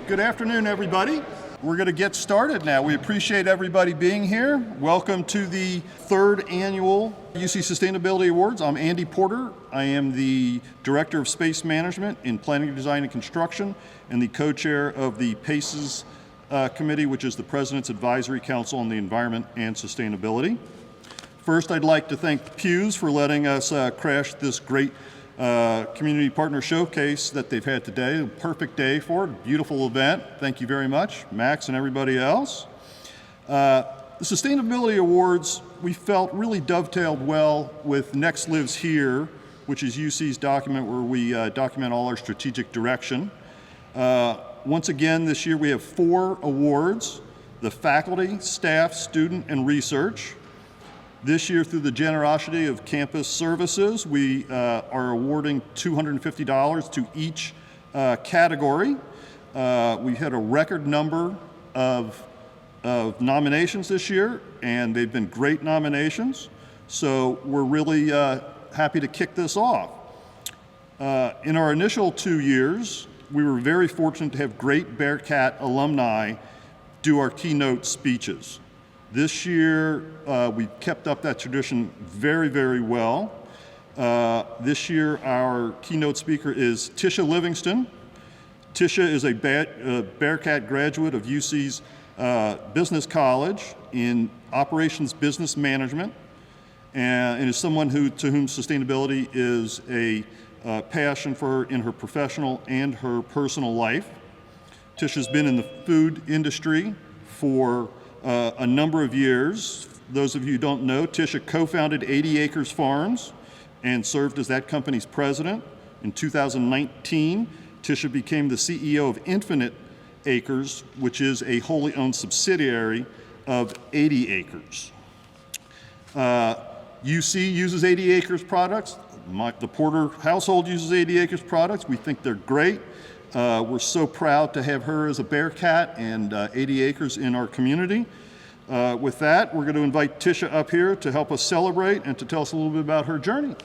Good afternoon, everybody. We're going to get started now. We appreciate everybody being here. Welcome to the third annual UC Sustainability Awards. I'm Andy Porter. I am the Director of Space Management in Planning, Design, and Construction and the co-chair of the PACES Committee, which is the President's Advisory Council on the Environment and Sustainability. First, I'd like to thank Pews for letting us crash this great community partner showcase that they've had today. A perfect day for it, beautiful event. Thank you very much, Max and everybody else. The Sustainability Awards, we felt, really dovetailed well with Next Lives Here, which is UC's document where we document all our strategic direction. Once again, this year we have 4 awards: the faculty, staff, student, and research. This year, through the generosity of campus services, we are awarding $250 to each category. We had a record number of nominations this year, and they've been great nominations. So we're really happy to kick this off. In our initial 2 years, we were very fortunate to have great Bearcat alumni do our keynote speeches. This year, we kept up that tradition very, very well. This year, our keynote speaker is Tisha Livingston. Tisha is a Bearcat graduate of UC's Business College in Operations Business Management, and is someone to whom sustainability is a passion for her in her professional and her personal life. Tisha's been in the food industry for a number of years. Those of you who don't know, Tisha co-founded 80 Acres Farms and served as that company's president. In 2019, Tisha became the CEO of Infinite Acres, which is a wholly owned subsidiary of 80 Acres. UC uses 80 Acres products. The Porter household uses 80 Acres products. We think they're great. We're so proud to have her as a Bearcat and 80 Acres in our community. With that, we're going to invite Tisha up here to help us celebrate and to tell us a little bit about her journey.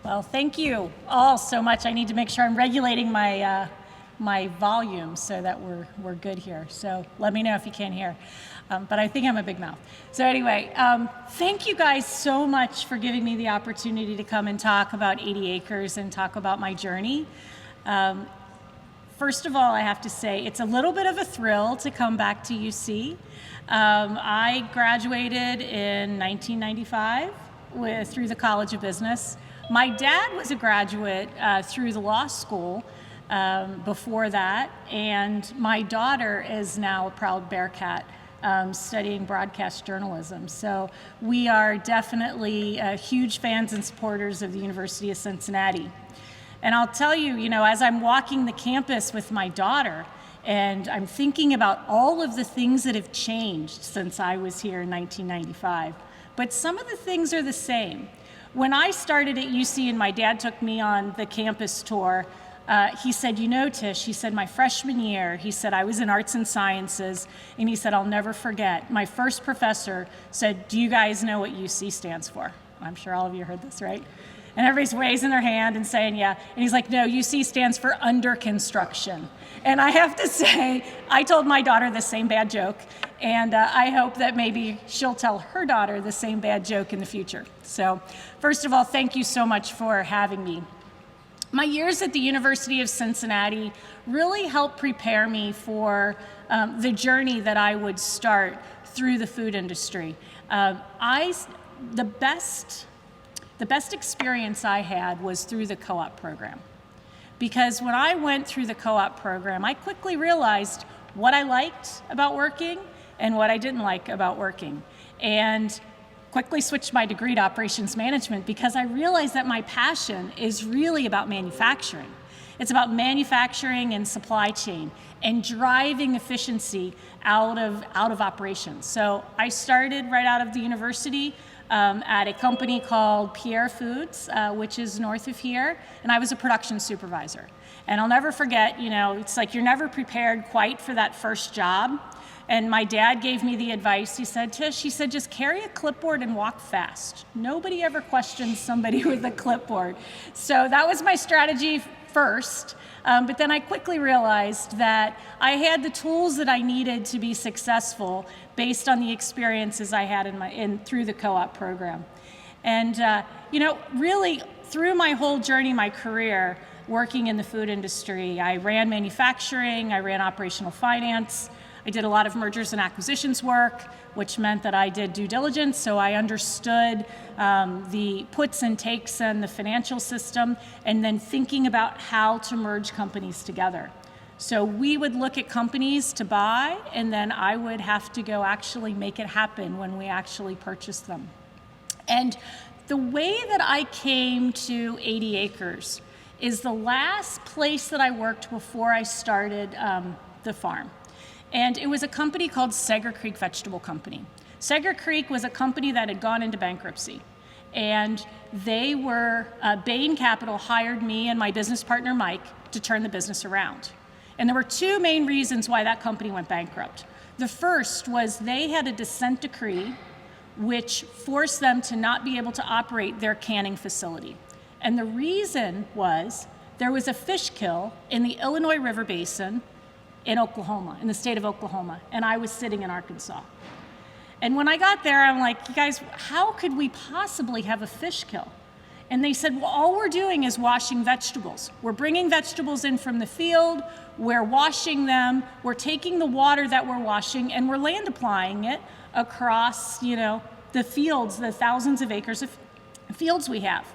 Well, thank you all so much. I need to make sure I'm regulating my my volume so that we're good here. So let me know if you can't hear. But I think I'm a big mouth. So anyway, thank you guys so much for giving me the opportunity to come and talk about 80 Acres and talk about my journey. First of all, I have to say it's a little bit of a thrill to come back to UC. I graduated in 1995 through the College of Business. My dad was a graduate through the law school before that, and my daughter is now a proud Bearcat studying broadcast journalism. So we are definitely huge fans and supporters of the University of Cincinnati. And I'll tell you, as I'm walking the campus with my daughter, and I'm thinking about all of the things that have changed since I was here in 1995, but some of the things are the same. When I started at UC and my dad took me on the campus tour, he said, Tish, he said, my freshman year, he said, I was in arts and sciences, and he said, I'll never forget. My first professor said, do you guys know what UC stands for? I'm sure all of you heard this, right? And everybody's raising their hand and saying, yeah. And he's like, no, UC stands for under construction. And I have to say, I told my daughter the same bad joke, and I hope that maybe she'll tell her daughter the same bad joke in the future. So first of all, thank you so much for having me. My years at the University of Cincinnati really helped prepare me for the journey that I would start through the food industry. The best experience I had was through the co-op program. Because when I went through the co-op program, I quickly realized what I liked about working and what I didn't like about working. And quickly switched my degree to operations management because I realized that my passion is really about manufacturing. It's about manufacturing and supply chain and driving efficiency out of operations. So I started right out of the university at a company called Pierre Foods, which is north of here, and I was a production supervisor. And I'll never forget, it's like you're never prepared quite for that first job. And my dad gave me the advice. He said, Tish, just carry a clipboard and walk fast. Nobody ever questions somebody with a clipboard. So that was my strategy first. But then I quickly realized that I had the tools that I needed to be successful based on the experiences I had through the co-op program. And really through my whole journey, my career, working in the food industry, I ran manufacturing, I ran operational finance, I did a lot of mergers and acquisitions work, which meant that I did due diligence, so I understood the puts and takes in the financial system, and then thinking about how to merge companies together. So we would look at companies to buy, and then I would have to go actually make it happen when we actually purchased them. And the way that I came to 80 Acres is the last place that I worked before I started the farm. And it was a company called Seger Creek Vegetable Company. Seger Creek was a company that had gone into bankruptcy. And they were, Bain Capital hired me and my business partner, Mike, to turn the business around. And there were two main reasons why that company went bankrupt. The first was they had a dissent decree which forced them to not be able to operate their canning facility. And the reason was there was a fish kill in the Illinois River Basin in Oklahoma, in the state of Oklahoma, and I was sitting in Arkansas. And when I got there, I'm like, you guys, how could we possibly have a fish kill? And they said, well, all we're doing is washing vegetables. We're bringing vegetables in from the field, we're washing them, we're taking the water that we're washing, and we're land applying it across, the fields, the thousands of acres of fields we have.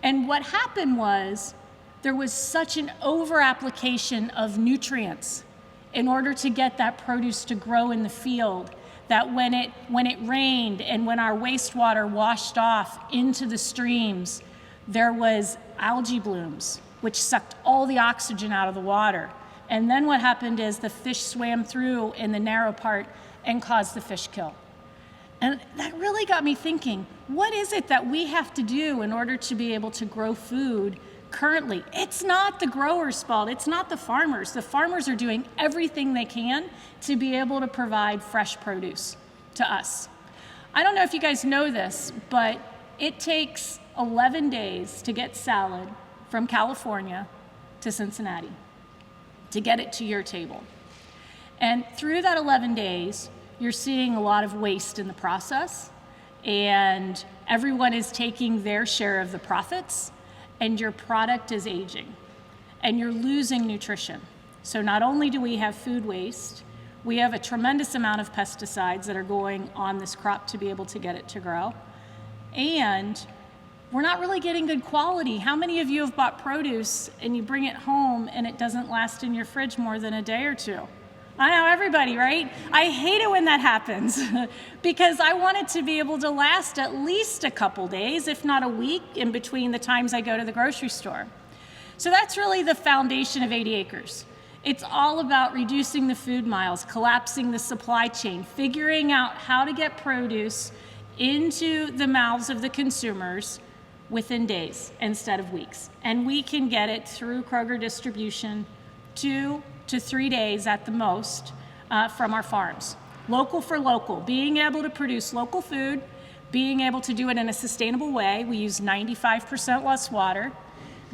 And what happened was there was such an over-application of nutrients in order to get that produce to grow in the field, that when it rained and when our wastewater washed off into the streams, there was algae blooms, which sucked all the oxygen out of the water. And then what happened is the fish swam through in the narrow part and caused the fish kill. And that really got me thinking, what is it that we have to do in order to be able to grow food currently? It's not the growers' fault. It's not the farmers. The farmers are doing everything they can to be able to provide fresh produce to us. I don't know if you guys know this, but it takes 11 days to get salad from California to Cincinnati, to get it to your table. And through that 11 days, you're seeing a lot of waste in the process, and everyone is taking their share of the profits, and your product is aging, and you're losing nutrition. So not only do we have food waste, we have a tremendous amount of pesticides that are going on this crop to be able to get it to grow, and we're not really getting good quality. How many of you have bought produce and you bring it home and it doesn't last in your fridge more than a day or two? I know, everybody, right? I hate it when that happens because I want it to be able to last at least a couple days, if not a week, in between the times I go to the grocery store. So that's really the foundation of 80 Acres. It's all about reducing the food miles, collapsing the supply chain, figuring out how to get produce into the mouths of the consumers within days instead of weeks. And we can get it through Kroger distribution 2 to 3 days at the most from our farms. Local for local, being able to produce local food, being able to do it in a sustainable way. We use 95% less water,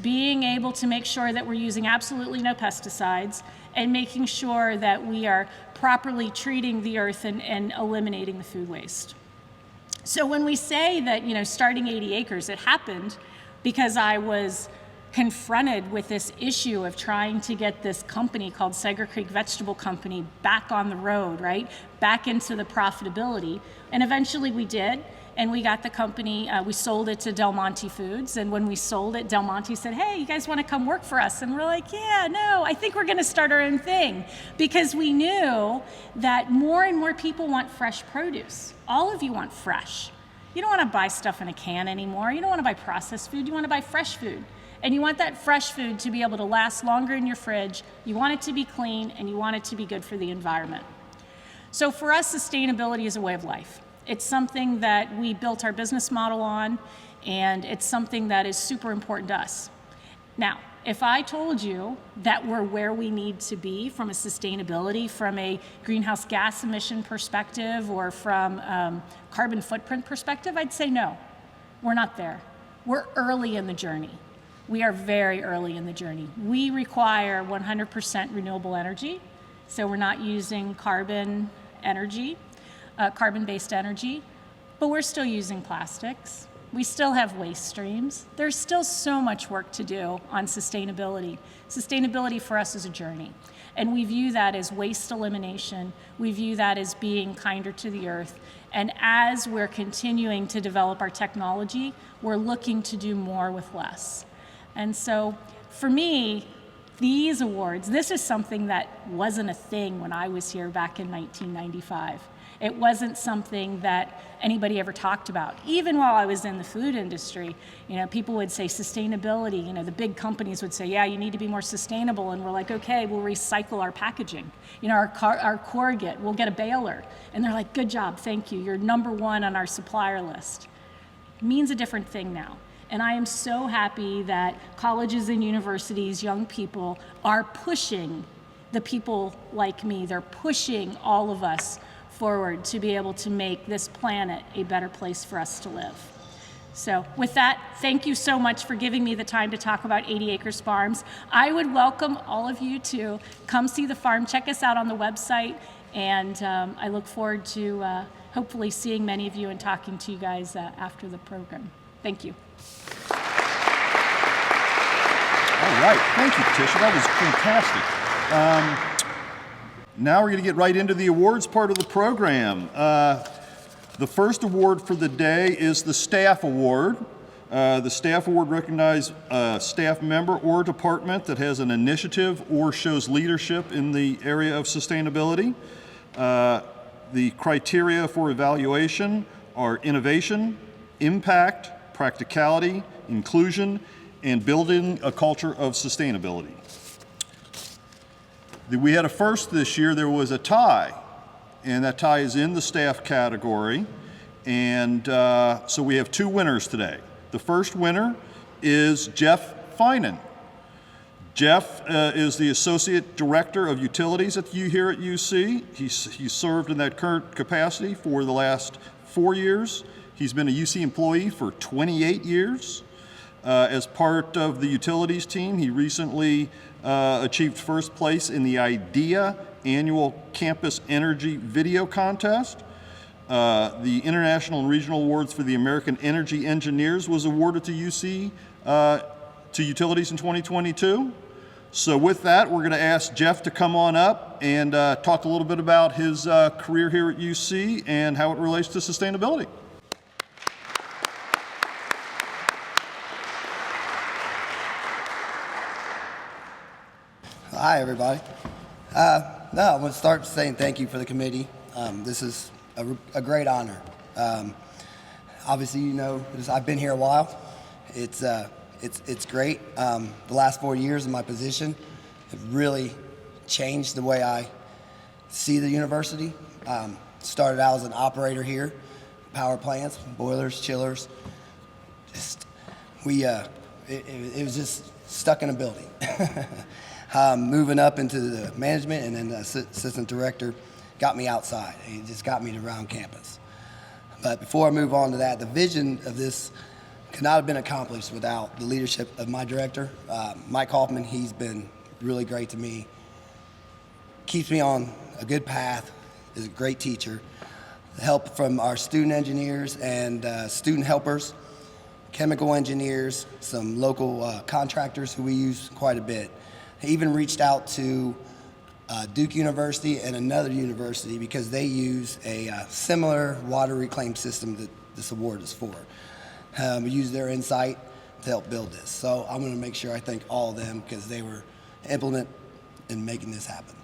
being able to make sure that we're using absolutely no pesticides, and making sure that we are properly treating the earth and eliminating the food waste. So when we say that, starting 80 Acres, it happened because I was confronted with this issue of trying to get this company called Seger Creek Vegetable Company back on the road, right? Back into the profitability. And eventually we did. And we got the company, we sold it to Del Monte Foods. And when we sold it, Del Monte said, hey, you guys want to come work for us? And we're like, yeah, no, I think we're going to start our own thing. Because we knew that more and more people want fresh produce. All of you want fresh. You don't want to buy stuff in a can anymore. You don't want to buy processed food. You want to buy fresh food. And you want that fresh food to be able to last longer in your fridge. You want it to be clean, and you want it to be good for the environment. So for us, sustainability is a way of life. It's something that we built our business model on, and it's something that is super important to us. Now, if I told you that we're where we need to be from a sustainability, from a greenhouse gas emission perspective, or from carbon footprint perspective, I'd say no, we're not there. We're early in the journey. We are very early in the journey. We require 100% renewable energy, so we're not using carbon energy, carbon-based energy, but we're still using plastics. We still have waste streams. There's still so much work to do on sustainability. Sustainability for us is a journey, and we view that as waste elimination. We view that as being kinder to the earth, and as we're continuing to develop our technology, we're looking to do more with less. And so for me, these awards, this is something that wasn't a thing when I was here back in 1995. It wasn't something that anybody ever talked about. Even while I was in the food industry, people would say sustainability, the big companies would say, yeah, you need to be more sustainable. And we're like, okay, we'll recycle our packaging. Our corrugate, we'll get a baler. And they're like, good job, thank you. You're number one on our supplier list. It means a different thing now. And I am so happy that colleges and universities, young people, are pushing the people like me. They're pushing all of us forward to be able to make this planet a better place for us to live. So with that, thank you so much for giving me the time to talk about 80 Acres Farms. I would welcome all of you to come see the farm, check us out on the website, and I look forward to hopefully seeing many of you and talking to you guys after the program. Thank you. All right, thank you, Tisha. That was fantastic. Now we're going to get right into the awards part of the program. The first award for the day is the Staff Award. The Staff Award recognizes a staff member or department that has an initiative or shows leadership in the area of sustainability. The criteria for evaluation are innovation, impact, practicality, inclusion, and building a culture of sustainability. We had a first this year. There was a tie, and that tie is in the staff category. And so we have two winners today. The first winner is Jeff Finan. Jeff is the Associate Director of Utilities here at UC. He's served in that current capacity for the last 4 years. He's been a UC employee for 28 years. As part of the utilities team, he recently achieved first place in the IDEA Annual Campus Energy Video Contest. The International and Regional Awards for the American Energy Engineers was awarded to UC, to utilities in 2022. So with that, we're going to ask Jeff to come on up and talk a little bit about his career here at UC and how it relates to sustainability. Hi, everybody. I want to start saying thank you for the committee. This is a great honor. Obviously, I've been here a while. It's great. The last 4 years of my position have really changed the way I see the university. Started out as an operator here, power plants, boilers, chillers. It was just stuck in a building. Moving up into the management and then the assistant director got me outside. It just got me around campus. But before I move on to that, the vision of this could not have been accomplished without the leadership of my director, Mike Hoffman. He's been really great to me. Keeps me on a good path, is a great teacher. The help from our student engineers and student helpers, chemical engineers, some local contractors who we use quite a bit. I even reached out to Duke University and another university because they use a similar water reclaim system that this award is for. We use their insight to help build this. So I'm going to make sure I thank all of them because they were implement in making this happen.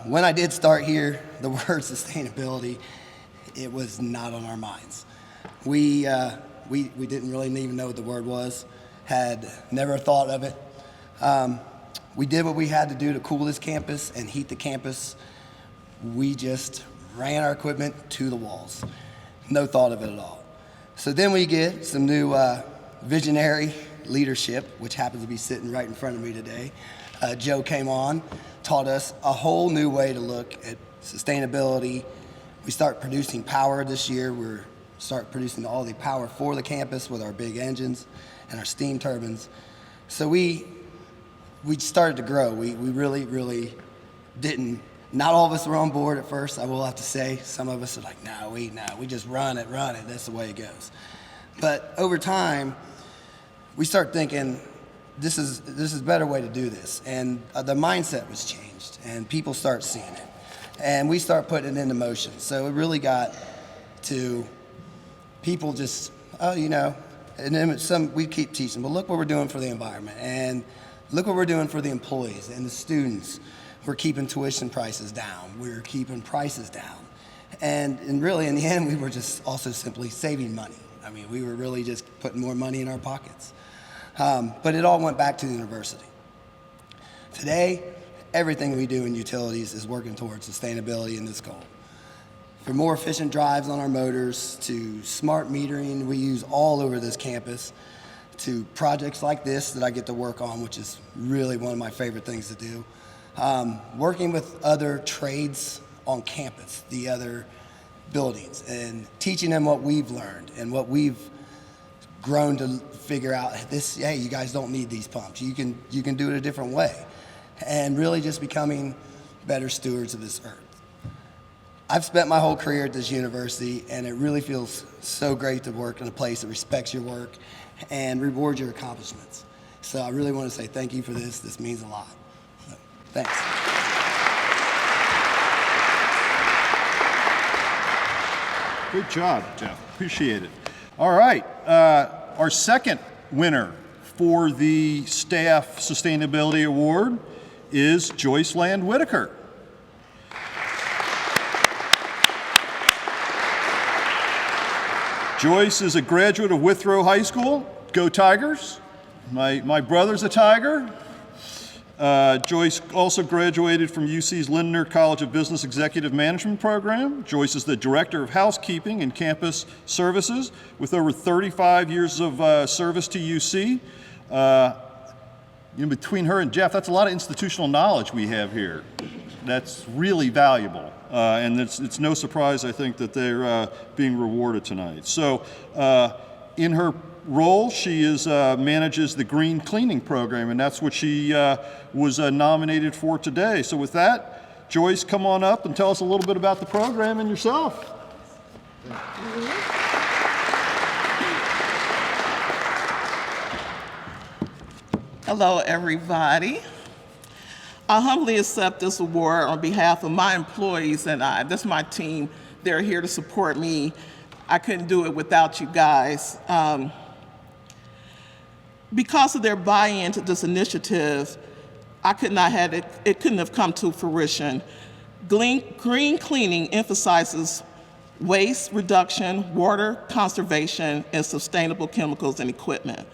When I did start here, the word sustainability, it was not on our minds. We didn't really even know what the word was, had never thought of it. We did what we had to do to cool this campus and heat the campus. We just ran our equipment to the walls. No thought of it at all. So then we get some new visionary leadership, which happens to be sitting right in front of me today. Joe came on, taught us a whole new way to look at sustainability. We start producing power this year. We're start producing all the power for the campus with our big engines and our steam turbines. So we started to grow. We really didn't. Not all of us were on board at first, I will have to say. Some of us are like, no, we just run it. That's the way it goes. But over time, we start thinking, this is a better way to do this. And the mindset was changed, and people start seeing it. And we start putting it into motion. So it really got to people just, and then we keep teaching, but look what we're doing for the environment, and look what we're doing for the employees and the students. We're keeping tuition prices down. We're keeping prices down. And really, in the end, we were just also simply saving money. I mean, we were really just putting more money in our pockets. But it all went back to the university. Today, everything we do in utilities is working towards sustainability and this goal. From more efficient drives on our motors to smart metering we use all over this campus, to projects like this that I get to work on, which is really one of my favorite things to do. Working with other trades on campus, the other buildings, and teaching them what we've learned and what we've grown to figure out. Hey, you guys don't need these pumps. You can do it a different way. And really just becoming better stewards of this earth. I've spent my whole career at this university, and it really feels so great to work in a place that respects your work and rewards your accomplishments. So I really want to say thank you for this. This means a lot. So, thanks. Good job, Jeff. Appreciate it. All right. Our second winner for the Staff Sustainability Award is Joyce Land Whitaker. Joyce is a graduate of Withrow High School. Go Tigers. My brother's a Tiger. Joyce also graduated from UC's Lindner College of Business Executive Management Program. Joyce is the Director of Housekeeping and Campus Services with over 35 years of service to UC. Between her and Jeff, that's a lot of institutional knowledge we have here. That's really valuable. And it's no surprise, I think, that they're being rewarded tonight. So in her role, she manages the green cleaning program, and that's what she was nominated for today. So with that, Joyce, come on up and tell us a little bit about the program and yourself. Hello, everybody. I humbly accept this award on behalf of my employees and I. This is my team. They're here to support me. I couldn't do it without you guys. Because of their buy-in to this initiative, I could not have it couldn't have come to fruition. Green cleaning emphasizes waste reduction, water conservation, and sustainable chemicals and equipment.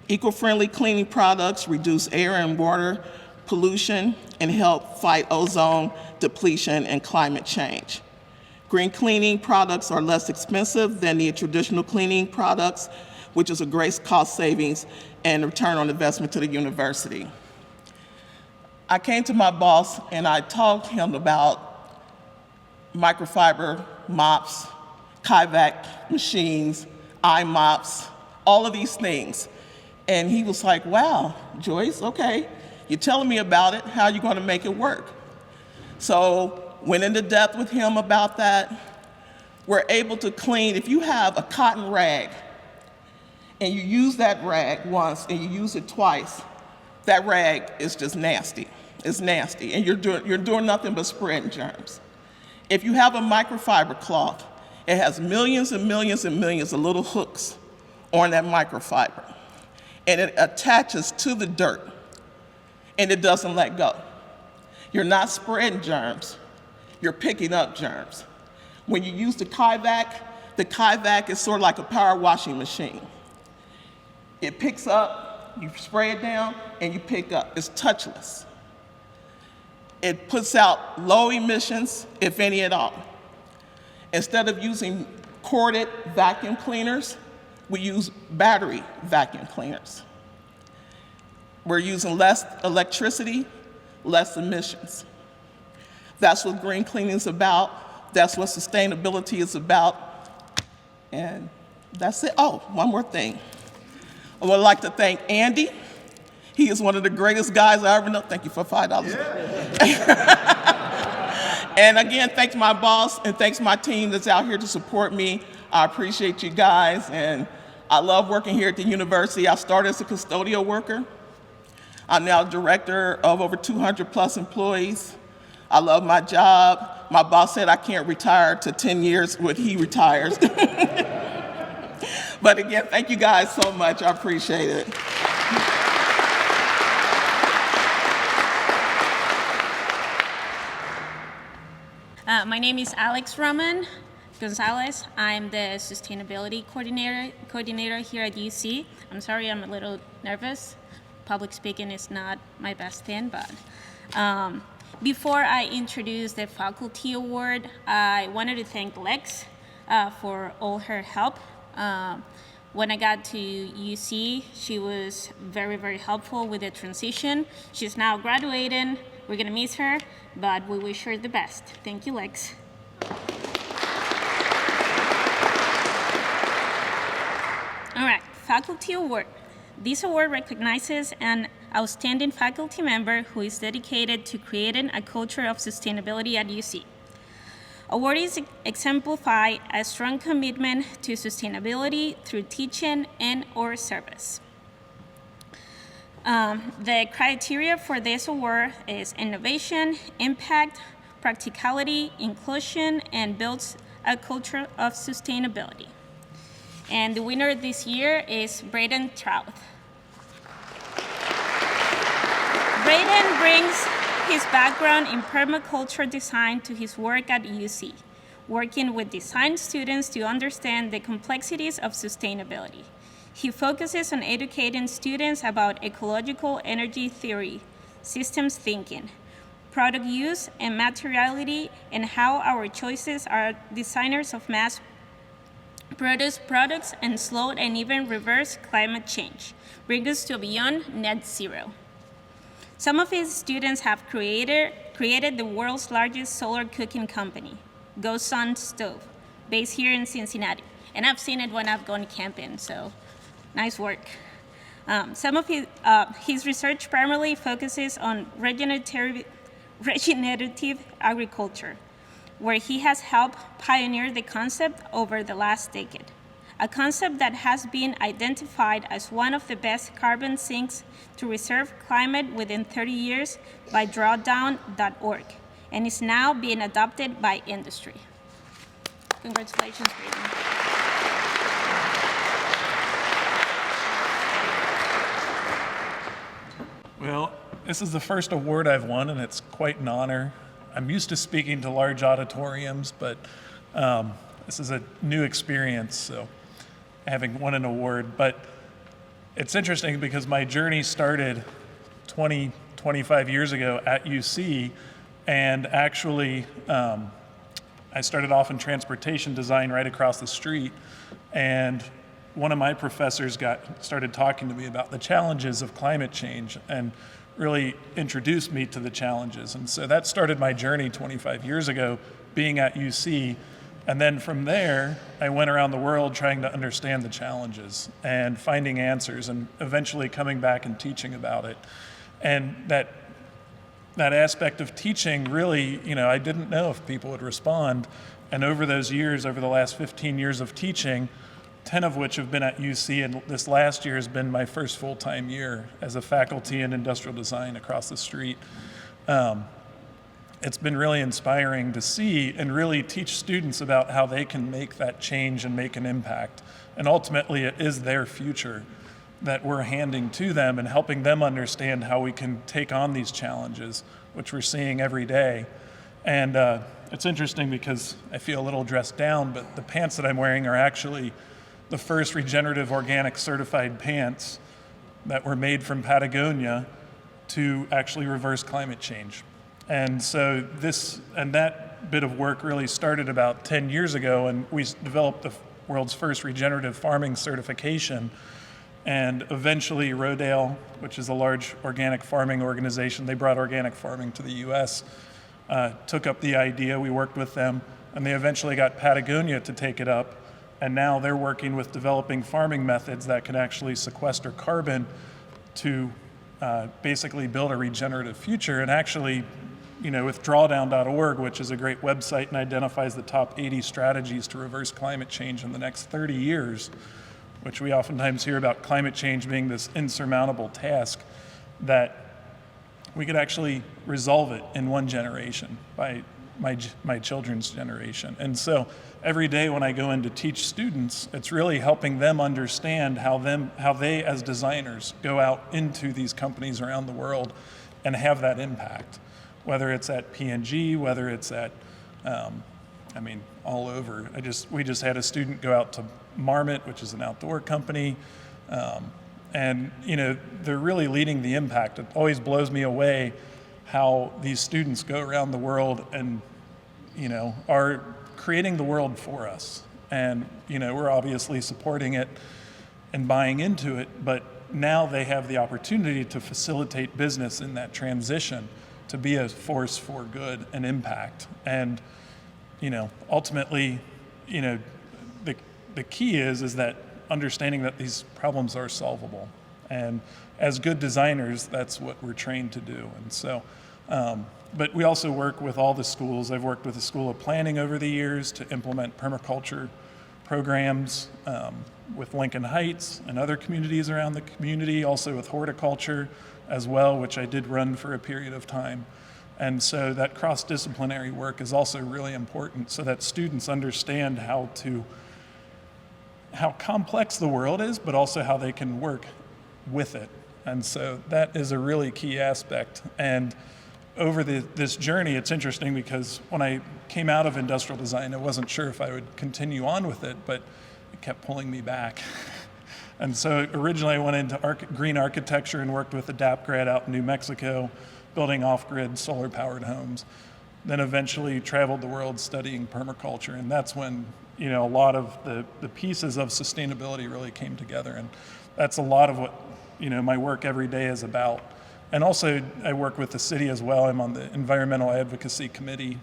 Eco-friendly cleaning products reduce air and water pollution and help fight ozone depletion and climate change. Green cleaning products are less expensive than the traditional cleaning products, which is a great cost savings and return on investment to the university. I came to my boss and I talked to him about microfiber mops, Kayvac machines, eye mops, all of these things. And he was like, wow, Joyce, okay, you're telling me about it, how are you going to make it work? So went into depth with him about that. We're able to clean, if you have a cotton rag and you use that rag once and you use it twice, that rag is just nasty. It's nasty, and you're doing nothing but spreading germs. If you have a microfiber cloth, it has millions and millions and millions of little hooks on that microfiber, and it attaches to the dirt, and it doesn't let go. You're not spreading germs, you're picking up germs. When you use the Kayvac is sort of like a power washing machine. It picks up, you spray it down, and you pick up. It's touchless. It puts out low emissions, if any at all. Instead of using corded vacuum cleaners, we use battery vacuum cleaners. We're using less electricity, less emissions. That's what green cleaning is about. That's what sustainability is about. And that's it. Oh, one more thing. I would like to thank Andy. He is one of the greatest guys I ever know. Thank you for $5. Yeah. And again, thanks my boss and thanks my team that's out here to support me. I appreciate you guys, and I love working here at the university. I started as a custodial worker. I'm now director of over 200 plus employees. I love my job. My boss said I can't retire to 10 years when he retires. But again, thank you guys so much. I appreciate it. My name is Alex Roman Gonzalez. I'm the sustainability coordinator here at UC. I'm sorry, I'm a little nervous. Public speaking is not my best thing, but before I introduce the faculty award, I wanted to thank Lex for all her help. When I got to UC, she was very, very helpful with the transition. She's now graduating. We're gonna miss her, but we wish her the best. Thank you, Lex. All right, faculty award. This award recognizes an outstanding faculty member who is dedicated to creating a culture of sustainability at UC. Awardees exemplify a strong commitment to sustainability through teaching and/or service. The criteria for this award is innovation, impact, practicality, inclusion, and builds a culture of sustainability. And the winner this year is Braden Trouth. Braden brings his background in permaculture design to his work at UC, working with design students to understand the complexities of sustainability. He focuses on educating students about ecological energy theory, systems thinking, product use and materiality, and how our choices are designers of mass produce products and slow and even reverse climate change, bring us to beyond net zero. Some of his students have created the world's largest solar cooking company, Go Sun Stove, based here in Cincinnati. And I've seen it when I've gone camping, so nice work. Some of his research primarily focuses on regenerative agriculture, where he has helped pioneer the concept over the last decade, a concept that has been identified as one of the best carbon sinks to reserve climate within 30 years by drawdown.org, and is now being adopted by industry. Congratulations, Braden. Well, this is the first award I've won, and it's quite an honor. I'm used to speaking to large auditoriums, but this is a new experience, so having won an award. But it's interesting because my journey started 25 years ago at UC, and actually I started off in transportation design right across the street, and one of my professors started talking to me about the challenges of climate change and really introduced me to the challenges. And so that started my journey 25 years ago, being at UC. And then from there, I went around the world trying to understand the challenges and finding answers and eventually coming back and teaching about it. And that aspect of teaching really, I didn't know if people would respond. And over those years, over the last 15 years of teaching, 10 of which have been at UC, and this last year has been my first full-time year as a faculty in industrial design across the street. It's been really inspiring to see and really teach students about how they can make that change and make an impact. And ultimately, it is their future that we're handing to them and helping them understand how we can take on these challenges, which we're seeing every day. And it's interesting because I feel a little dressed down, but the pants that I'm wearing are actually the first regenerative organic certified pants that were made from Patagonia to actually reverse climate change. And so that that bit of work really started about 10 years ago, and we developed the world's first regenerative farming certification. And eventually Rodale, which is a large organic farming organization, they brought organic farming to the US, took up the idea. We worked with them, and they eventually got Patagonia to take it up. And now they're working with developing farming methods that can actually sequester carbon to basically build a regenerative future. And actually, with drawdown.org, which is a great website and identifies the top 80 strategies to reverse climate change in the next 30 years, which we oftentimes hear about climate change being this insurmountable task, that we could actually resolve it in one generation by my children's generation. And so every day when I go in to teach students, it's really helping them understand how they as designers go out into these companies around the world and have that impact, whether it's at P&G, whether it's at, all over. We just had a student go out to Marmot, which is an outdoor company, and they're really leading the impact. It always blows me away how these students go around the world and are creating the world for us. And we're obviously supporting it and buying into it, but now they have the opportunity to facilitate business in that transition, to be a force for good and impact. And ultimately, the key is that understanding that these problems are solvable. And as good designers, that's what we're trained to do. And so, but we also work with all the schools. I've worked with the School of Planning over the years to implement permaculture programs with Lincoln Heights and other communities around the community, also with horticulture as well, which I did run for a period of time. And so that cross-disciplinary work is also really important so that students understand how complex the world is, but also how they can work with it. And so that is a really key aspect. And over this journey, it's interesting because when I came out of industrial design, I wasn't sure if I would continue on with it, but it kept pulling me back. And so originally I went into green architecture and worked with the DAP grad out in New Mexico, building off-grid solar-powered homes. Then eventually traveled the world studying permaculture, and that's when a lot of the pieces of sustainability really came together. And that's a lot of what my work every day is about. And also I work with the city as well. I'm on the environmental advocacy committee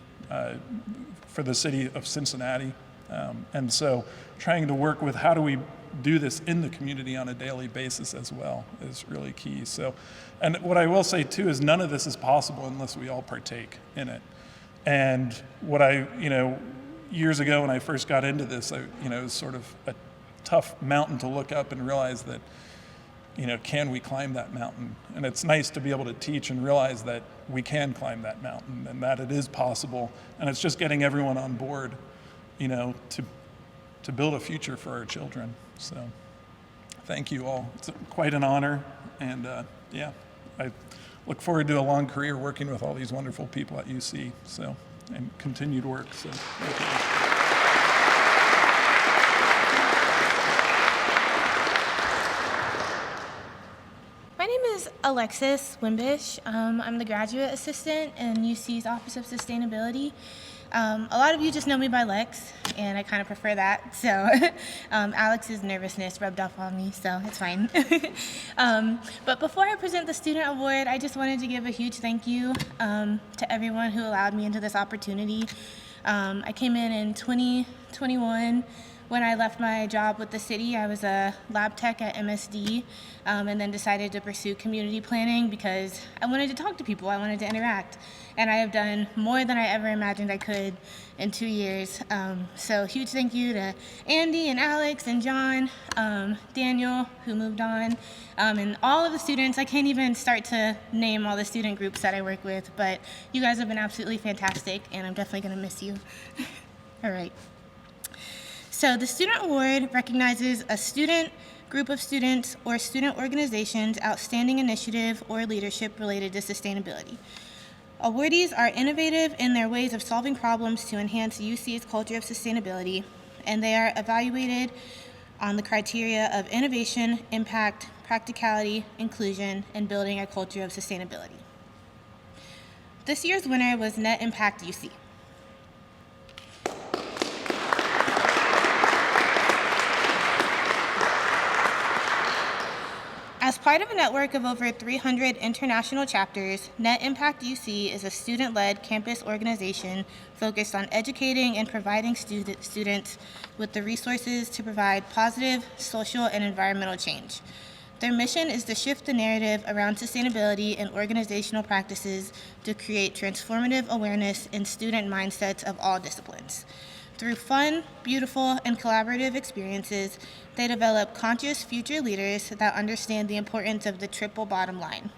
for the city of Cincinnati. And so trying to work with how do we do this in the community on a daily basis as well is really key. So, and what I will say too is none of this is possible unless we all partake in it. And what years ago when I first got into this, it was sort of a tough mountain to look up and realize that, can we climb that mountain? And it's nice to be able to teach and realize that we can climb that mountain and that it is possible. And it's just getting everyone on board, to build a future for our children. So thank you all. It's quite an honor. And I look forward to a long career working with all these wonderful people at UC. So, and continued work. So thank you. My name is Alexis Wimbish. I'm the graduate assistant in UC's Office of Sustainability. A lot of you just know me by Lex, and I kind of prefer that. So Alex's nervousness rubbed off on me, so it's fine. But before I present the student award, I just wanted to give a huge thank you to everyone who allowed me into this opportunity. I came in 2021. When I left my job with the city, I was a lab tech at MSD, and then decided to pursue community planning because I wanted to talk to people, I wanted to interact. And I have done more than I ever imagined I could in 2 years. So huge thank you to Andy and Alex and John, Daniel, who moved on, and all of the students. I can't even start to name all the student groups that I work with, but you guys have been absolutely fantastic, and I'm definitely gonna miss you. All right. So the Student Award recognizes a student, group of students, or student organization's outstanding initiative or leadership related to sustainability. Awardees are innovative in their ways of solving problems to enhance UC's culture of sustainability, and they are evaluated on the criteria of innovation, impact, practicality, inclusion, and building a culture of sustainability. This year's winner was Net Impact UC. part of a network of over 300 international chapters, Net Impact UC is a student-led campus organization focused on educating and providing students with the resources to provide positive social and environmental change. Their mission is to shift the narrative around sustainability and organizational practices to create transformative awareness in student mindsets of all disciplines. Through fun, beautiful, and collaborative experiences, they develop conscious future leaders that understand the importance of the triple bottom line.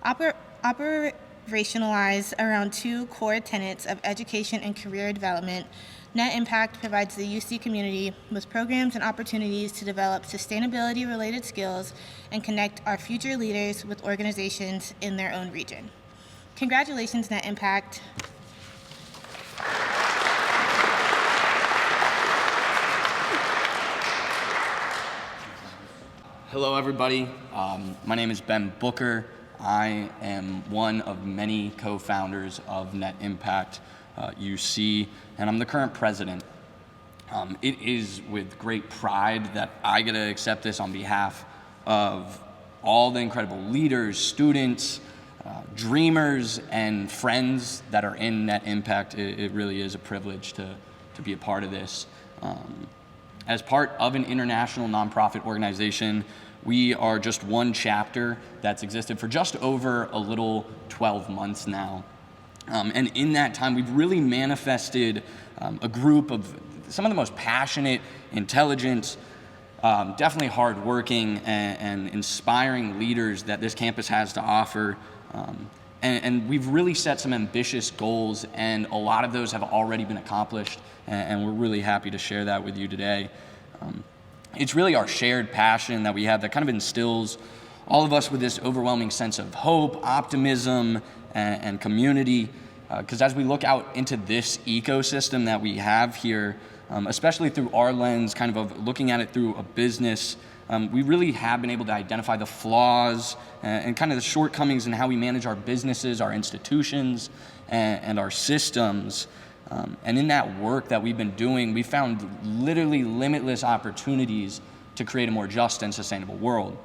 Operationalized around two core tenets of education and career development, Net Impact provides the UC community with programs and opportunities to develop sustainability-related skills and connect our future leaders with organizations in their own region. Congratulations, Net Impact. Hello, everybody. My name is Ben Booker. I am one of many co-founders of Net Impact UC, and I'm the current president. It is with great pride that I get to accept this on behalf of all the incredible leaders, students, dreamers, and friends that are in Net Impact. It really is a privilege to be a part of this. As part of an international nonprofit organization, we are just one chapter that's existed for just over a little 12 months now. And in that time, we've really manifested a group of some of the most passionate, intelligent, definitely hardworking, and inspiring leaders that this campus has to offer. And we've really set some ambitious goals, and a lot of those have already been accomplished, and we're really happy to share that with you today. It's really our shared passion that we have that kind of instills all of us with this overwhelming sense of hope, optimism, and community. Because as we look out into this ecosystem that we have here, especially through our lens, kind of looking at it through a business, we really have been able to identify the flaws and kind of the shortcomings in how we manage our businesses, our institutions, and our systems. And in that work that we've been doing, we found literally limitless opportunities to create a more just and sustainable world.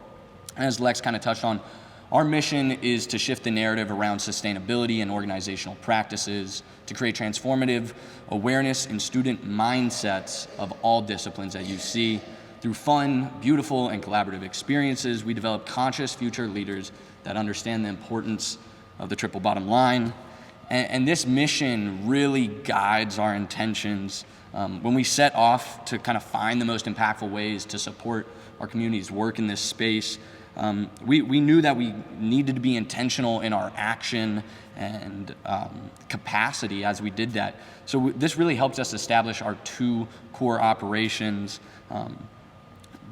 And as Lex kind of touched on, our mission is to shift the narrative around sustainability and organizational practices to create transformative awareness in student mindsets of all disciplines at UC. Through fun, beautiful, and collaborative experiences, we develop conscious future leaders that understand the importance of the triple bottom line. And this mission really guides our intentions when we set off to kind of find the most impactful ways to support our community's work in this space. We knew that we needed to be intentional in our action and capacity as we did that. So this really helps us establish our two core operations.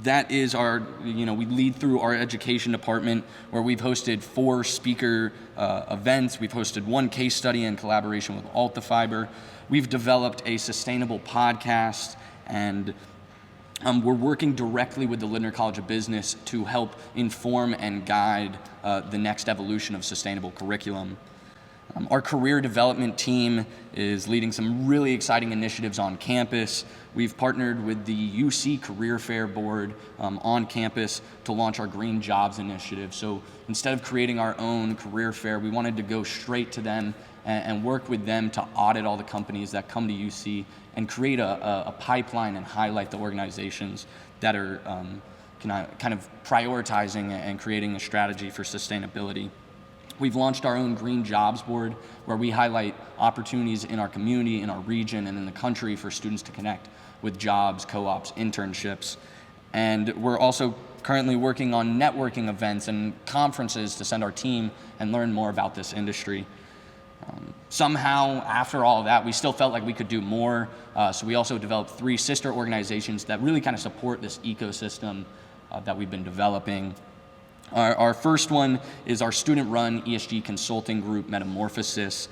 That is we lead through our education department, where we've hosted 4 speaker events. We've hosted 1 case study in collaboration with Altifiber. We've developed a sustainable podcast, and we're working directly with the Lindner College of Business to help inform and guide the next evolution of sustainable curriculum. Our career development team is leading some really exciting initiatives on campus. We've partnered with the UC Career Fair Board on campus to launch our Green Jobs initiative. So instead of creating our own career fair, we wanted to go straight to them and work with them to audit all the companies that come to UC and create a pipeline and highlight the organizations that are kind of prioritizing and creating a strategy for sustainability. We've launched our own Green Jobs Board, where we highlight opportunities in our community, in our region, and in the country for students to connect with jobs, co-ops, internships. And we're also currently working on networking events and conferences to send our team and learn more about this industry. Somehow, after all of that, we still felt like we could do more. So we also developed 3 sister organizations that really kind of support this ecosystem that we've been developing. Our first one is our student-run ESG consulting group, Metamorphosis.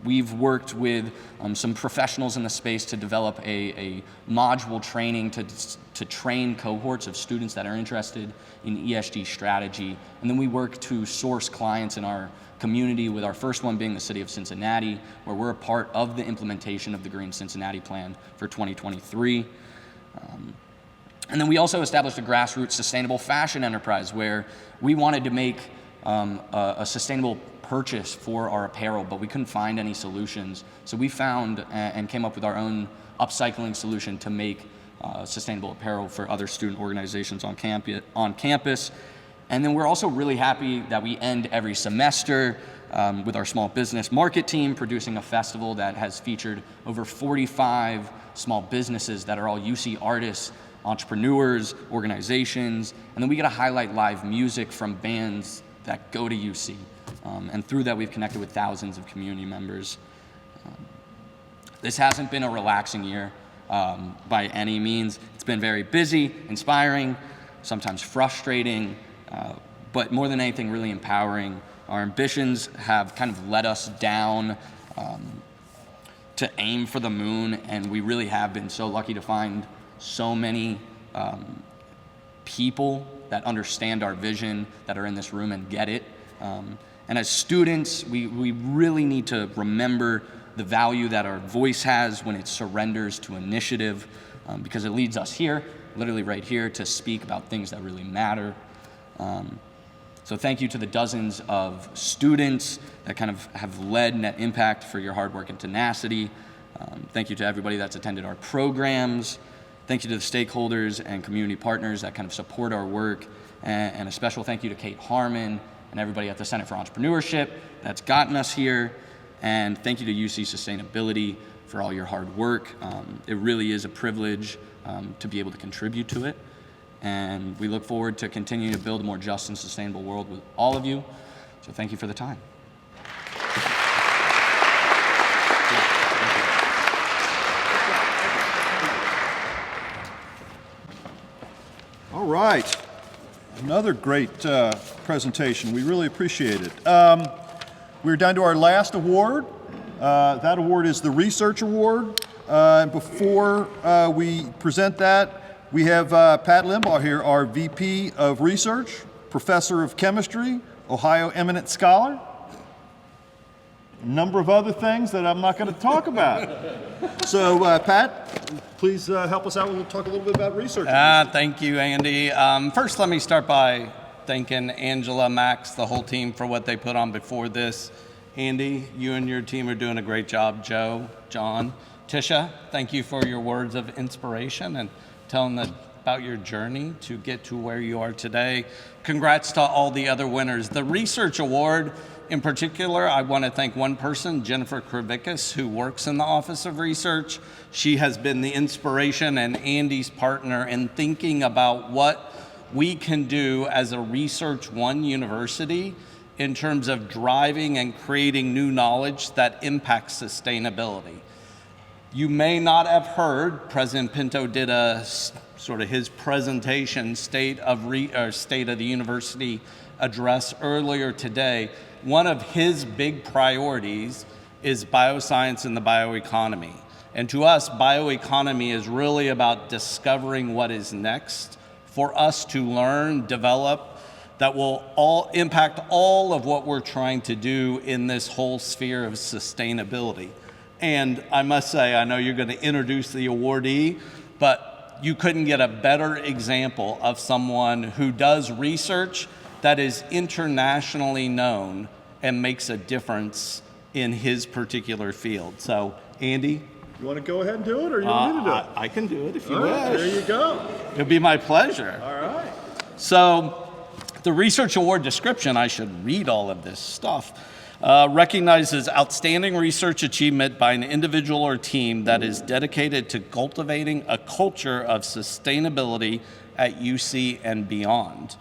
We've worked with some professionals in the space to develop a module training to train cohorts of students that are interested in ESG strategy. And then we work to source clients in our community, with our first one being the city of Cincinnati, where we're a part of the implementation of the Green Cincinnati Plan for 2023. And then we also established a grassroots sustainable fashion enterprise where we wanted to make a sustainable purchase for our apparel, but we couldn't find any solutions. So we found and came up with our own upcycling solution to make sustainable apparel for other student organizations on campus. And then we're also really happy that we end every semester with our small business market team producing a festival that has featured over 45 small businesses that are all UC artists, entrepreneurs, organizations, and then we get to highlight live music from bands that go to UC. And through that, we've connected with thousands of community members. This hasn't been a relaxing year by any means. It's been very busy, inspiring, sometimes frustrating, but more than anything, really empowering. Our ambitions have kind of led us down to aim for the moon, and we really have been so lucky to find so many people that understand our vision, that are in this room and get it. And as students, we really need to remember the value that our voice has when it surrenders to initiative, because it leads us here, literally right here, to speak about things that really matter. So thank you to the dozens of students that kind of have led Net Impact for your hard work and tenacity. Thank you to everybody that's attended our programs. Thank you to the stakeholders and community partners that kind of support our work. And a special thank you to Kate Harmon and everybody at the Center for Entrepreneurship that's gotten us here. And thank you to UC Sustainability for all your hard work. It really is a privilege to be able to contribute to it. And we look forward to continuing to build a more just and sustainable world with all of you. So thank you for the time. All right. Another great presentation. We really appreciate it. We're down to our last award. That award is the Research Award. Before we present that, we have Pat Limbaugh here, our VP of Research, Professor of Chemistry, Ohio Eminent Scholar. A number of other things that I'm not going to talk about. So, Pat, please help us out. We'll talk a little bit about research. Thank you, Andy. First, let me start by thanking Angela, Max, the whole team for what they put on before this. Andy, you and your team are doing a great job. Joe, John, Tisha, thank you for your words of inspiration and telling them about your journey to get to where you are today. Congrats to all the other winners. The Research Award, in particular, I want to thank one person, Jennifer Kravickas, who works in the Office of Research. She has been the inspiration and Andy's partner in thinking about what we can do as a Research One university in terms of driving and creating new knowledge that impacts sustainability. You may not have heard, President Pinto did a sort of his presentation, State of the University address earlier today. One of his big priorities is bioscience and the bioeconomy. And to us, bioeconomy is really about discovering what is next for us to learn, develop, that will all impact all of what we're trying to do in this whole sphere of sustainability. And I must say, I know you're going to introduce the awardee, but you couldn't get a better example of someone who does research that is internationally known and makes a difference in his particular field. So, Andy? You want to go ahead and do it, or you want me to do it? I can do it if you All wish. right, there you go. It'll be my pleasure. All right. So, the Research Award description, I should read all of this stuff, recognizes outstanding research achievement by an individual or team that is dedicated to cultivating a culture of sustainability at UC and beyond.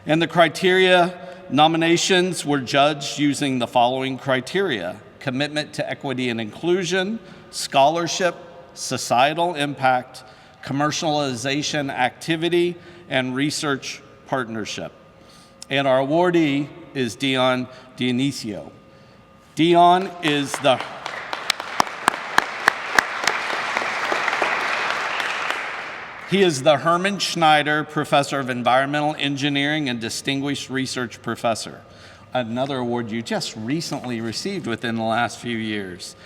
And the criteria nominations were judged using the following criteria: commitment to equity and inclusion, scholarship, societal impact, commercialization activity, and research partnership. And our awardee is Dion Dionisio. Dion is the He is the Herman Schneider Professor of Environmental Engineering and Distinguished Research Professor, another award you just recently received within the last few years.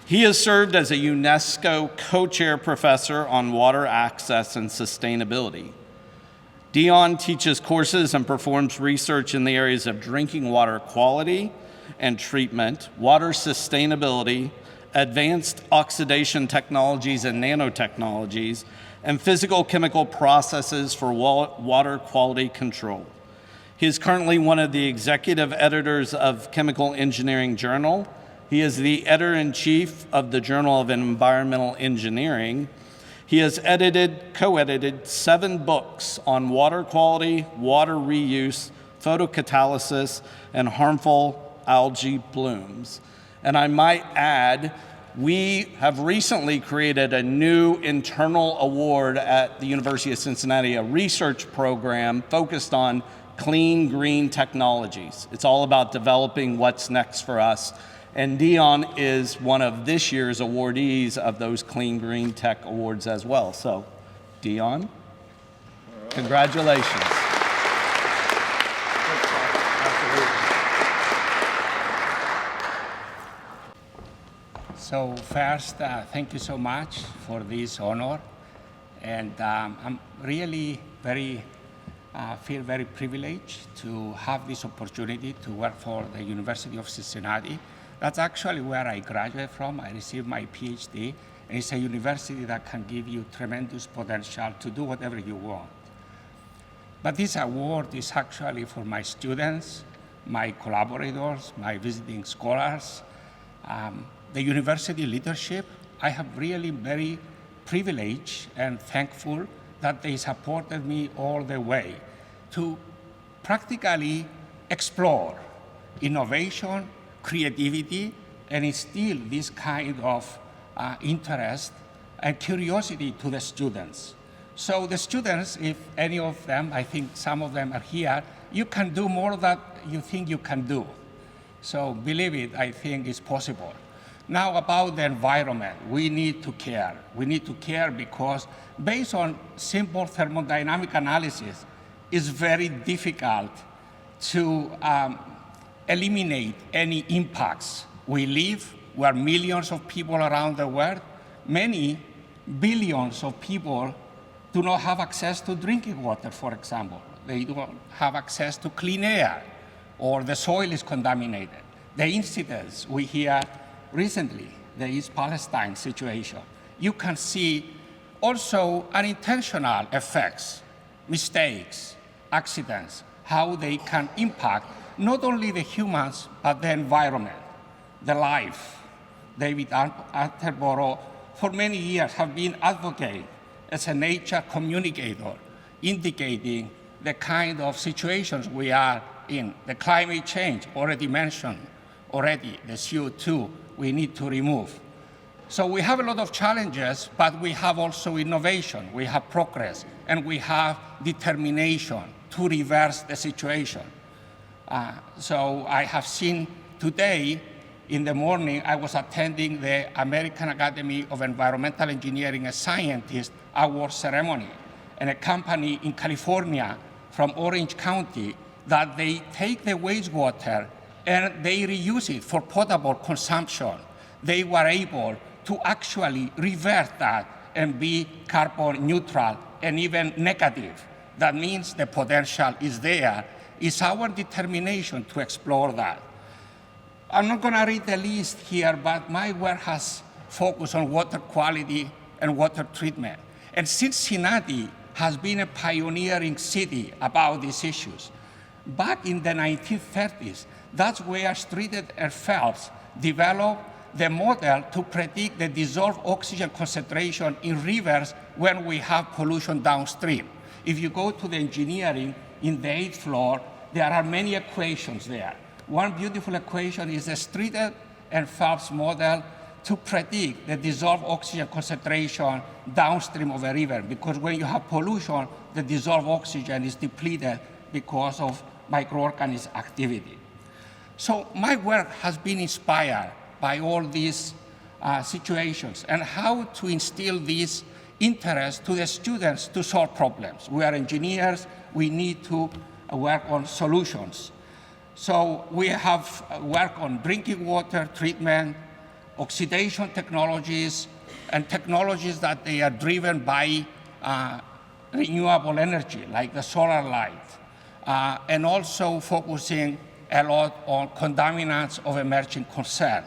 He has served as a UNESCO co-chair professor on water access and sustainability. Dion teaches courses and performs research in the areas of drinking water quality and treatment, water sustainability, advanced oxidation technologies and nanotechnologies, and physical-chemical processes for water quality control. He is currently one of the executive editors of Chemical Engineering Journal. He is the editor-in-chief of the Journal of Environmental Engineering. He has co-edited 7 books on water quality, water reuse, photocatalysis, and harmful algae blooms. And I might add, we have recently created a new internal award at the University of Cincinnati, a research program focused on clean, green technologies. It's all about developing what's next for us. And Dion is one of this year's awardees of those Clean Green Tech Awards as well. So, Dion, congratulations. So first, thank you so much for this honor. And I'm really feel very privileged to have this opportunity to work for the University of Cincinnati. That's actually where I graduated from. I received my PhD, and it's a university that can give you tremendous potential to do whatever you want. But this award is actually for my students, my collaborators, my visiting scholars, the university leadership. I have really very privileged and thankful that they supported me all the way to practically explore innovation, creativity, and instill this kind of interest and curiosity to the students. So the students, if any of them, I think some of them are here, you can do more than you think you can do. So believe it, I think it's possible. Now about the environment, we need to care. We need to care because based on simple thermodynamic analysis, it's very difficult to eliminate any impacts. We live, we are millions of people around the world. Many billions of people do not have access to drinking water, for example. They don't have access to clean air, or the soil is contaminated. The incidents we hear recently, the East Palestine situation, you can see also unintentional effects, mistakes, accidents, how they can impact not only the humans, but the environment, the life. David Attenborough, for many years, have been advocating as a nature communicator, indicating the kind of situations we are in. The climate change, already mentioned, the CO2 we need to remove. So we have a lot of challenges, but we have also innovation, we have progress, and we have determination to reverse the situation. So I have seen today, in the morning, I was attending the American Academy of Environmental Engineering and Scientists award ceremony, and a company in California from Orange County that they take the wastewater and they reuse it for potable consumption. They were able to actually revert that and be carbon neutral and even negative. That means the potential is there. It's our determination to explore that. I'm not going to read the list here, but my work has focused on water quality and water treatment. And Cincinnati has been a pioneering city about these issues. Back in the 1930s, that's where Streeter and Phelps developed the model to predict the dissolved oxygen concentration in rivers when we have pollution downstream. If you go to the engineering in the 8th floor, there are many equations there. One beautiful equation is the Streeter and Phelps model to predict the dissolved oxygen concentration downstream of a river, because when you have pollution, the dissolved oxygen is depleted because of microorganism activity. So my work has been inspired by all these situations and how to instill this interest to the students to solve problems. We are engineers, we need to work on solutions. So we have worked on drinking water treatment, oxidation technologies, and technologies that they are driven by renewable energy, like the solar light, and also focusing a lot on contaminants of emerging concern.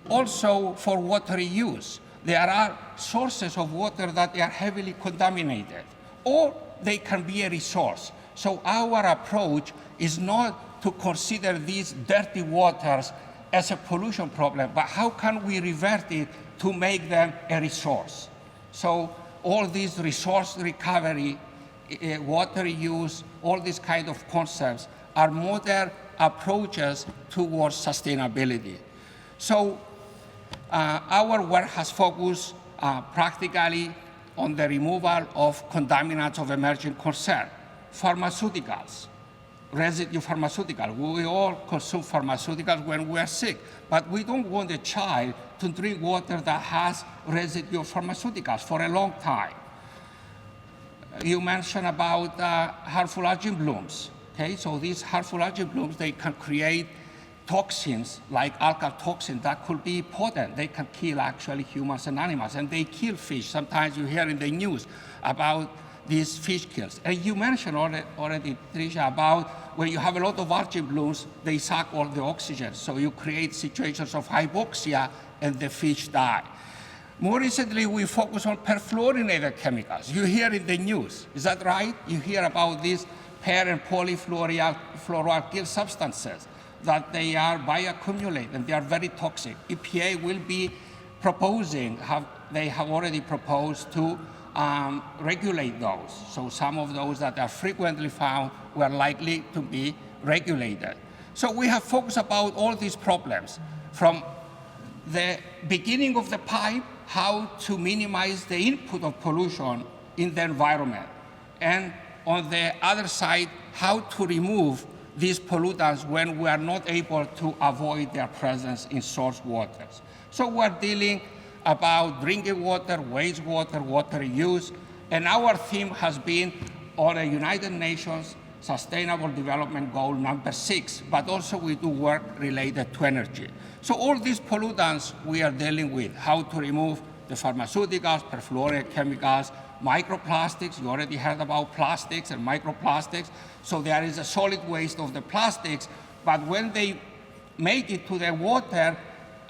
Also, for water use, there are sources of water that are heavily contaminated, or they can be a resource. So our approach is not to consider these dirty waters as a pollution problem, but how can we revert it to make them a resource? So all these resource recovery, water use, all these kind of concepts are modern approaches towards sustainability. So our work has focused practically on the removal of contaminants of emerging concern. Pharmaceuticals, residue pharmaceuticals. We all consume pharmaceuticals when we are sick, but we don't want a child to drink water that has residue of pharmaceuticals for a long time. You mentioned about harmful algae blooms. Okay, so these harmful algae blooms, they can create toxins like algal toxin that could be potent. They can kill actually humans and animals, and they kill fish. Sometimes you hear in the news about these fish kills. And you mentioned already, Tisha, about when you have a lot of algae blooms, they suck all the oxygen. So you create situations of hypoxia and the fish die. More recently, we focus on perfluorinated chemicals. You hear in the news, is that right? You hear about these per and polyfluoroalkyl substances that they are bioaccumulate and they are very toxic. EPA will be proposing, they have already proposed to regulate those. So some of those that are frequently found were likely to be regulated. So we have focused about all these problems from the beginning of the pipe, how to minimize the input of pollution in the environment. And on the other side, how to remove these pollutants when we are not able to avoid their presence in source waters. So we're dealing about drinking water, wastewater, water use, and our theme has been on the United Nations Sustainable Development Goal number 6, but also we do work related to energy. So all these pollutants we are dealing with, how to remove the pharmaceuticals, perfluorinated chemicals, microplastics. You already heard about plastics and microplastics. So there is a solid waste of the plastics, but when they make it to the water,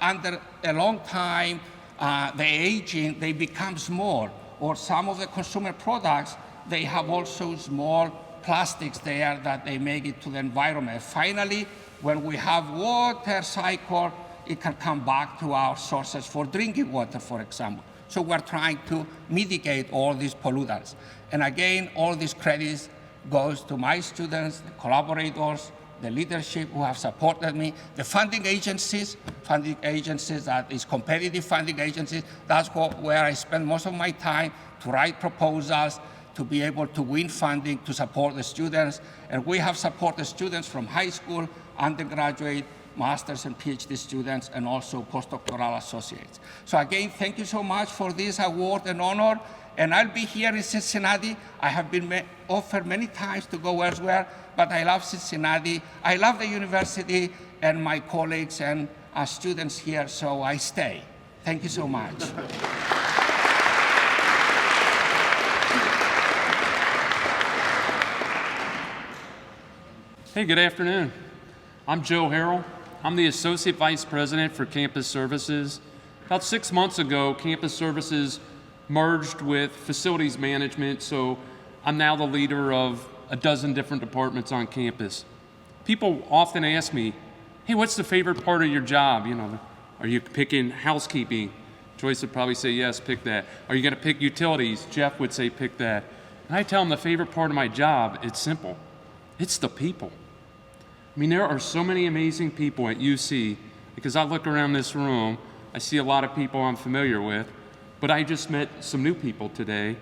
under a long time, the aging, they become small. Or some of the consumer products, they have also small plastics there that they make it to the environment. Finally, when we have water cycle, it can come back to our sources for drinking water, for example. So we're trying to mitigate all these pollutants. And again, all these credits goes to my students, the collaborators, the leadership who have supported me, the funding agencies that is competitive funding agencies. That's where I spend most of my time to write proposals, to be able to win funding to support the students. And we have supported students from high school, undergraduate, master's and PhD students, and also postdoctoral associates. So again, thank you so much for this award and honor. And I'll be here in Cincinnati. I have been offered many times to go elsewhere, but I love Cincinnati. I love the university and my colleagues and students here, so I stay. Thank you so much. Hey, good afternoon. I'm Joe Harrell. I'm the Associate Vice President for Campus Services. About 6 months ago, Campus Services merged with Facilities Management, so I'm now the leader of a dozen different departments on campus. People often ask me, hey, what's the favorite part of your job? You know, are you picking housekeeping? Joyce would probably say, yes, pick that. Are you gonna pick utilities? Jeff would say, pick that. And I tell them the favorite part of my job, it's simple. It's the people. I mean, there are so many amazing people at UC, because I look around this room, I see a lot of people I'm familiar with, but I just met some new people today,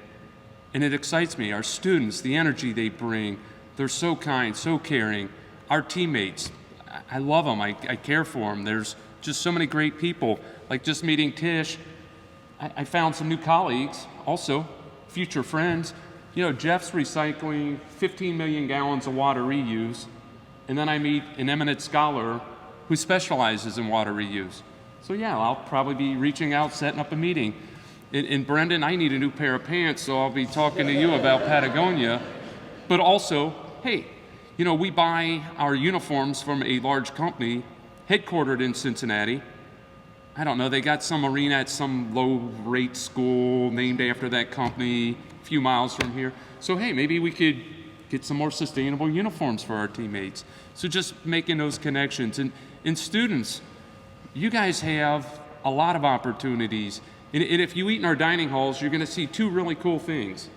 and it excites me. Our students, the energy they bring, they're so kind, so caring. Our teammates, I love them, I care for them. There's just so many great people. Like just meeting Tish, I found some new colleagues, also future friends. You know, Jeff's recycling 15 million gallons of water reuse, and then I meet an eminent scholar who specializes in water reuse. So yeah, I'll probably be reaching out, setting up a meeting. And Brendan, I need a new pair of pants, so I'll be talking to you about Patagonia. But also, hey, you know, we buy our uniforms from a large company headquartered in Cincinnati. I don't know, they got some arena at some low-rate school named after that company, a few miles from here. So hey, maybe we could get some more sustainable uniforms for our teammates. So just making those connections. And students, you guys have a lot of opportunities. And if you eat in our dining halls, you're gonna see two really cool things.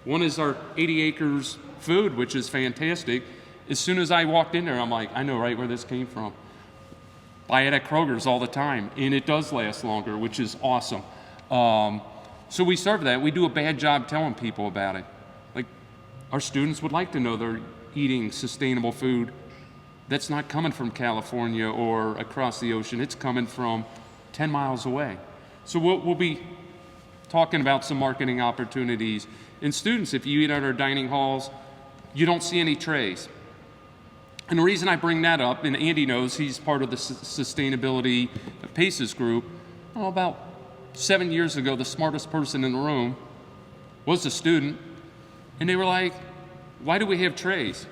One is our 80 acres food, which is fantastic. As soon as I walked in there, I'm like, I know right where this came from. Buy it at Kroger's all the time, and it does last longer, which is awesome. So we serve that. We do a bad job telling people about it. Like, our students would like to know they're eating sustainable food that's not coming from California or across the ocean. It's coming from 10 miles away. So we'll be talking about some marketing opportunities. And students, if you eat at our dining halls, you don't see any trays. And the reason I bring that up, and Andy knows, he's part of the Sustainability PACES group. Oh, about 7 years ago, the smartest person in the room was a student. And they were like, why do we have trays?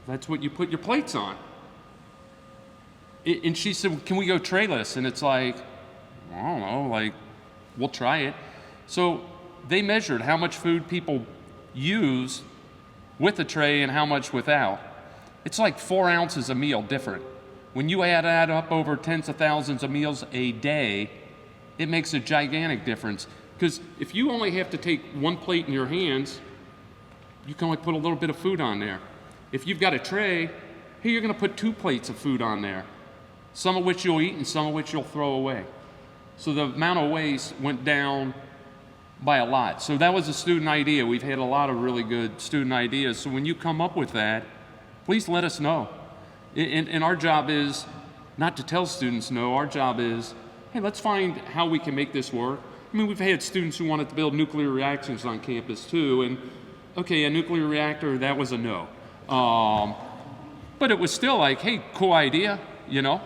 That's what you put your plates on. And she said, can we go trayless? And it's like, I don't know, like, we'll try it. So they measured how much food people use with a tray and how much without. It's like 4 ounces a meal different. When you add that up over tens of thousands of meals a day, it makes a gigantic difference. Because if you only have to take one plate in your hands, you can only put a little bit of food on there. If you've got a tray, hey, you're gonna put 2 plates of food on there, some of which you'll eat and some of which you'll throw away. So the amount of waste went down by a lot. So that was a student idea. We've had a lot of really good student ideas. So when you come up with that, please let us know. And our job is not to tell students no. Our job is, hey, let's find how we can make this work. I mean, we've had students who wanted to build nuclear reactors on campus too, and okay, a nuclear reactor, that was a no. But it was still like, hey, cool idea, you know,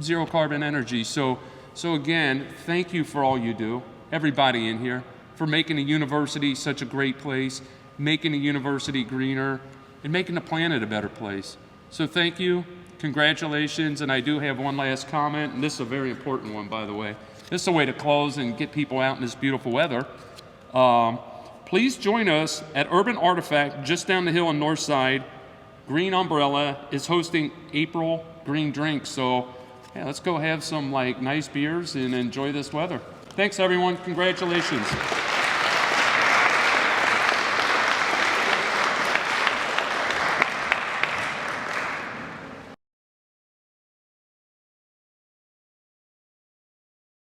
zero carbon energy. So again, thank you for all you do, everybody in here, for making the university such a great place, making the university greener, and making the planet a better place. So thank you, congratulations, and I do have one last comment, and this is a very important one, by the way. This is a way to close and get people out in this beautiful weather. Please join us at Urban Artifact, just down the hill on North Side. Green Umbrella is hosting April Green Drinks, so yeah, let's go have some like nice beers and enjoy this weather. Thanks everyone, congratulations.